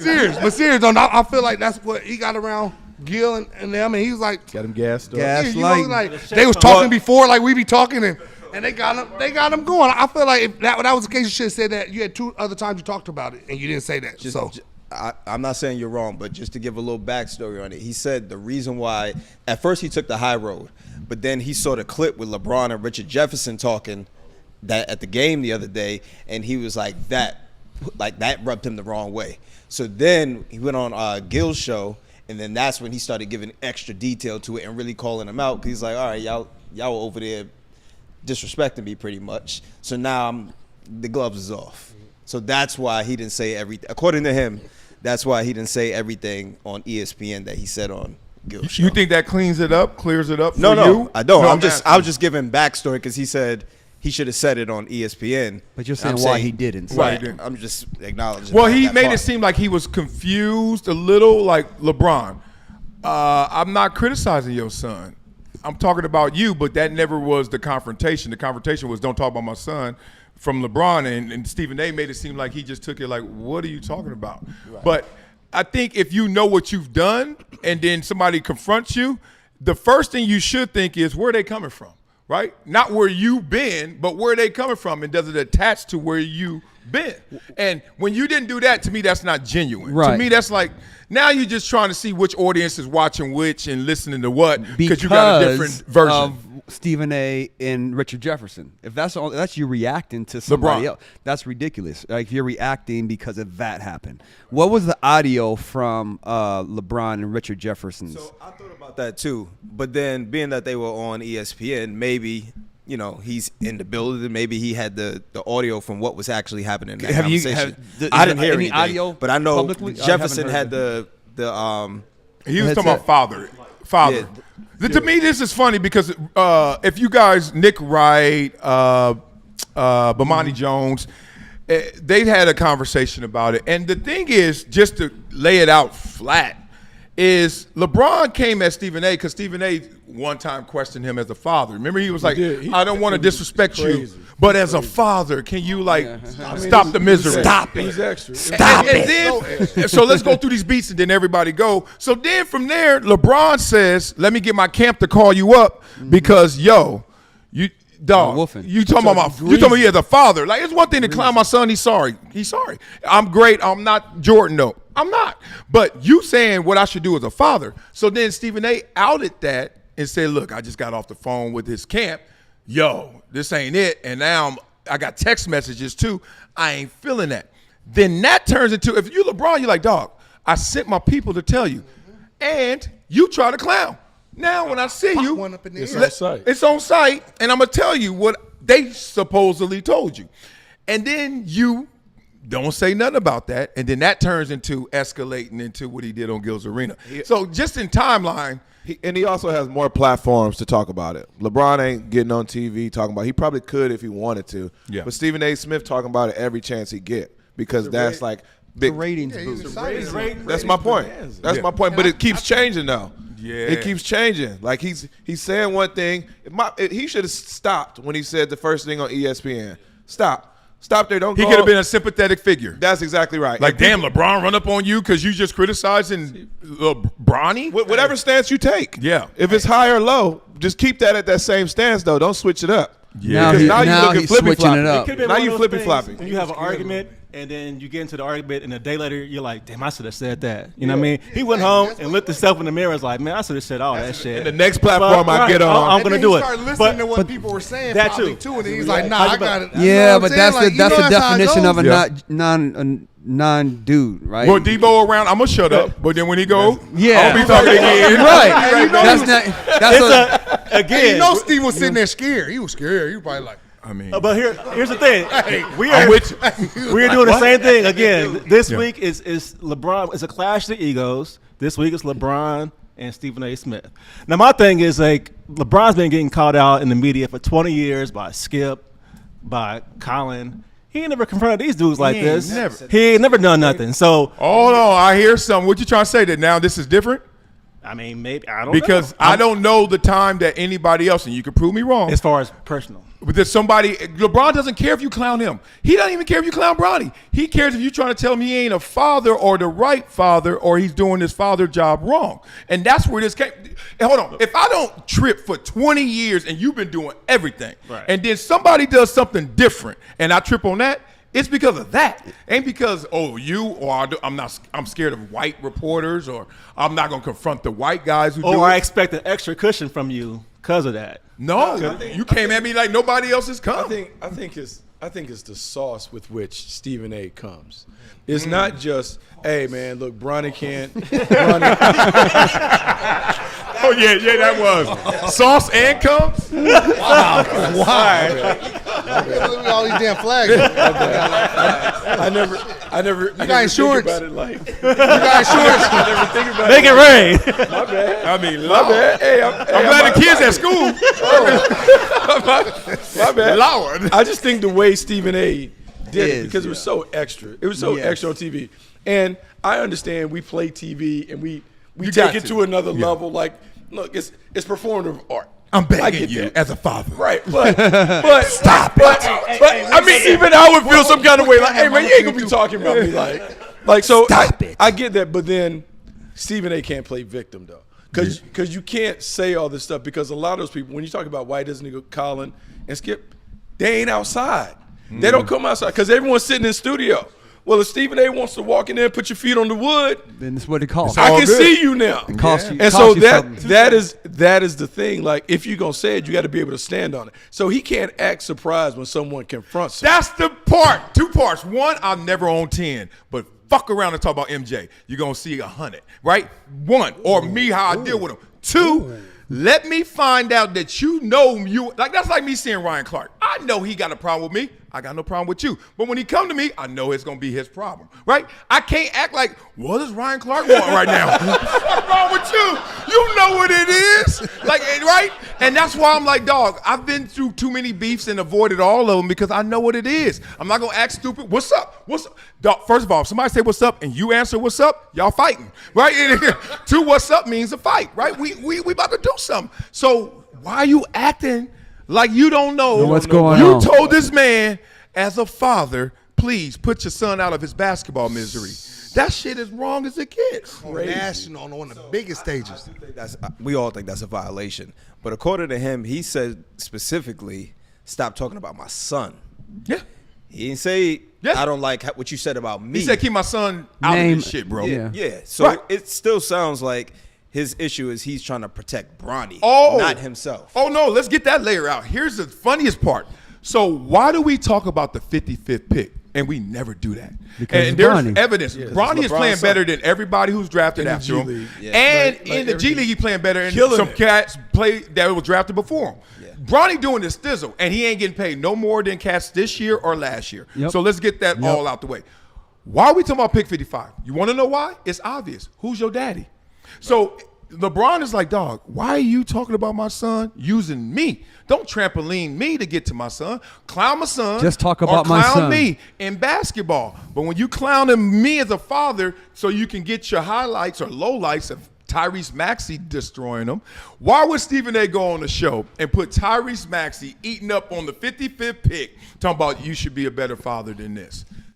Serious though. I feel like that's what he got around Gil and them, and he was like, got him gassed up. Like they was talking before, like we be talking, and they got him going. I feel like if that was the case, you should have said that. You had 2 other times you talked about it, and you didn't say that. I'm not saying you're wrong, but just to give a little backstory on it, he said the reason why at first he took the high road, but then he saw the clip with LeBron and Richard Jefferson talking that at the game the other day, and he was like that rubbed him the wrong way. So then he went on Gil's show, and then that's when he started giving extra detail to it and really calling him out. 'Cause he's like, all right, y'all over there disrespecting me pretty much. So now the gloves is off. So that's why he didn't say everything. According to him, that's why he didn't say everything on ESPN that he said on Gil's show. You think that clears it up for you? No, I don't. I was just giving backstory because he said he should have said it on ESPN. But you're saying why he didn't. Right. I'm just acknowledging. Well, he made it seem like he was confused a little, like LeBron. I'm not criticizing your son. I'm talking about you, but that never was the confrontation. The confrontation was don't talk about my son from LeBron, and Stephen A. made it seem like he just took it like, what are you talking about? Right. But I think if you know what you've done and then somebody confronts you, the first thing you should think is where are they coming from? Right? Not where you've been, but where they coming from, and does it attach to where you've been? And when you didn't do that, to me, that's not genuine. Right. To me, that's like, now you're just trying to see which audience is watching which and listening to what because you got a different version. Of Stephen A. and Richard Jefferson. If that's you reacting to somebody else, that's ridiculous. Like you're reacting because of that happened. What was the audio from LeBron and Richard Jefferson's? So I thought about that too, but then being that they were on ESPN, maybe he's in the building. Maybe he had the audio from what was actually happening in that conversation. I didn't hear any audio, but I know publicly? Jefferson had the. He was talking about father. Yeah. To me, this is funny because if you guys, Nick Wright, Bomani Jones, they had a conversation about it. And the thing is, just to lay it out flat, is LeBron came at Stephen A. because Stephen A. one time questioned him as a father. Remember, he was like, I don't want to disrespect you, but as a father, can you stop the misery? Stop it. He's extra. Stop it. Then, so let's go through these beats and then everybody go. So then from there, LeBron says, let me get my camp to call you up because, you talking about me as a father. Like, it's one thing to clown my son. He's sorry. I'm great. I'm not Jordan, though. I'm not. But you saying what I should do as a father. So then Stephen A. outed that and said, look, I just got off the phone with his camp. This ain't it. And now I got text messages, too. I ain't feeling that. Then that turns into, if you LeBron, you're like, dog, I sent my people to tell you. And you try to clown. Now, when I see you, it's on site, and I'm going to tell you what they supposedly told you. And then you don't say nothing about that, and then that turns into escalating into what he did on Gil's Arena. So just in timeline. He also has more platforms to talk about it. LeBron ain't getting on TV talking about it. He probably could if he wanted to. Yeah. But Stephen A. Smith talking about it every chance he get because that's like big. The ratings boost. That's my point. That's my point. But it keeps changing now. Yeah. It keeps changing. Like he's saying one thing. He should have stopped when he said the first thing on ESPN. Stop there. Don't go. He could have been a sympathetic figure. That's exactly right. Like, damn, LeBron run up on you because you just criticizing Bronny? Whatever stance you take. Yeah. If it's high or low, just keep that at that same stance, though. Don't switch it up. Yeah. Because now you're looking flippy-floppy. Now you're flippy-floppy. When you have an argument, and then you get into the argument, and a day later, you're like, damn, I should have said that. You know what I mean? He went home and looked himself in the mirror and was like, man, I should have said all that shit. And the next platform I get on, I'm going to do it. He started listening to what people were saying that probably too. And he's like, nah, I got it. Yeah, but that's the definition of a non-dude, right? Well, Debo around, I'm going to shut up. But then when he go, I'll be talking again. Right. Again. Steve was sitting there scared. He was scared. He was probably like, but here's the thing. We are doing the same thing again. This week is LeBron. It's a clash of the egos. This week is LeBron and Stephen A. Smith. Now my thing is like LeBron's been getting called out in the media for 20 years by Skip, by Colin. He ain't never confronted these dudes like this. He ain't never done nothing. So hold on, I hear something. What you trying to say that now this is different? I mean, maybe I don't because know. I don't know the time that anybody else, and you can prove me wrong. As far as personal. But there's somebody, LeBron doesn't care if you clown him. He doesn't even care if you clown Bronny. He cares if you're trying to tell him he ain't a father or the right father or he's doing his father job wrong. And that's where this came. Hold on. If I don't trip for 20 years and you've been doing everything, right, and then somebody does something different and I trip on that, it's because of that. Ain't because, you or I'm scared of white reporters or I'm not going to confront the white guys who do it. Or I expect an extra cushion from you because of that. No, you came at me like nobody else has come. I think it's the sauce with which Stephen A. comes. It's not just, hey man, look, Bronny can't. Oh yeah, that was sauce and cum. Wow. All these damn flags. I never. You got insurance. Think about it like. You got insurance. I never think about Make it rain. My bad. I mean, My bad. Hey, I'm glad the kids at school. My bad. Lord. I just think the way Stephen A. did it because it was yeah. so extra. It was so extra on TV. And I understand we play TV and we take it to another level. Like, look, it's performative art. I'm I begging get you that. as a father. Right, but stop it. But I mean, even I would feel some kind of way. Like, hey man, you ain't gonna be talking about me like so. I get that, but then Stephen A. can't play victim though, because you can't say all this stuff because a lot of those people, when you talk about why doesn't he go Colin and Skip, they ain't outside. They don't come outside because everyone's sitting in studio. Well, if Stephen A. wants to walk in there and put your feet on the wood, then it's what it costs. I can see you now. It costs you, And so that is the thing. Like, if you're gonna say it, you got to be able to stand on it. So he can't act surprised when someone confronts him. That's the part. 2 parts. One, I'm never on 10, but fuck around and talk about MJ. You're gonna see 100, right? 1, or me how I deal with him. 2. Let me find out that you know you like. That's like me seeing Ryan Clark. I know he got a problem with me. I got no problem with you. But when he come to me, I know it's gonna be his problem, right? I can't act like, what does Ryan Clark want right now? What's wrong with you? You know what it is, like, right? And that's why I'm like, dog. I've been through too many beefs and avoided all of them because I know what it is. I'm not gonna act stupid. What's up? What's up? Dog, first of all, if somebody say what's up and you answer what's up, y'all fighting, right? 2 what's up means a fight, right? We about to do something. So why are you acting like you don't know what's going on? You told this man as a father, please put your son out of his basketball misery. That shit is wrong as it gets. National on one of the biggest stages. We all think that's a violation. But according to him, he said specifically, stop talking about my son. Yeah. He didn't say, Yeah. I don't like what you said about me. He said keep my son out of this shit, bro. Yeah. So Right. it still sounds like his issue is he's trying to protect Bronny, Oh. not himself. Oh, no, let's get that layer out. Here's the funniest part. So why do we talk about the 55th pick? And we never do that. Because and there's Bronny. evidence. Bronny is playing better than everybody who's drafted In the after G him. League. Yeah. And Like in the G League, he playing better than Killing some it. cats that was drafted before him. Yeah. Bronny doing this thizzle, and he ain't getting paid no more than cats this year or last year. Yep. So let's get that all out the way. Why are we talking about pick 55? You want to know why? It's obvious. Who's your daddy? So LeBron is like, dog, why are you talking about my son using me? Don't trampoline me to get to my son. Clown my son. Just talk or about my clown son. me in basketball. But when you clowning me as a father so you can get your highlights or lowlights of Tyrese Maxey destroying them, why would Stephen A. go on the show and put Tyrese Maxey eating up on the 55th pick talking about you should be a better father than this?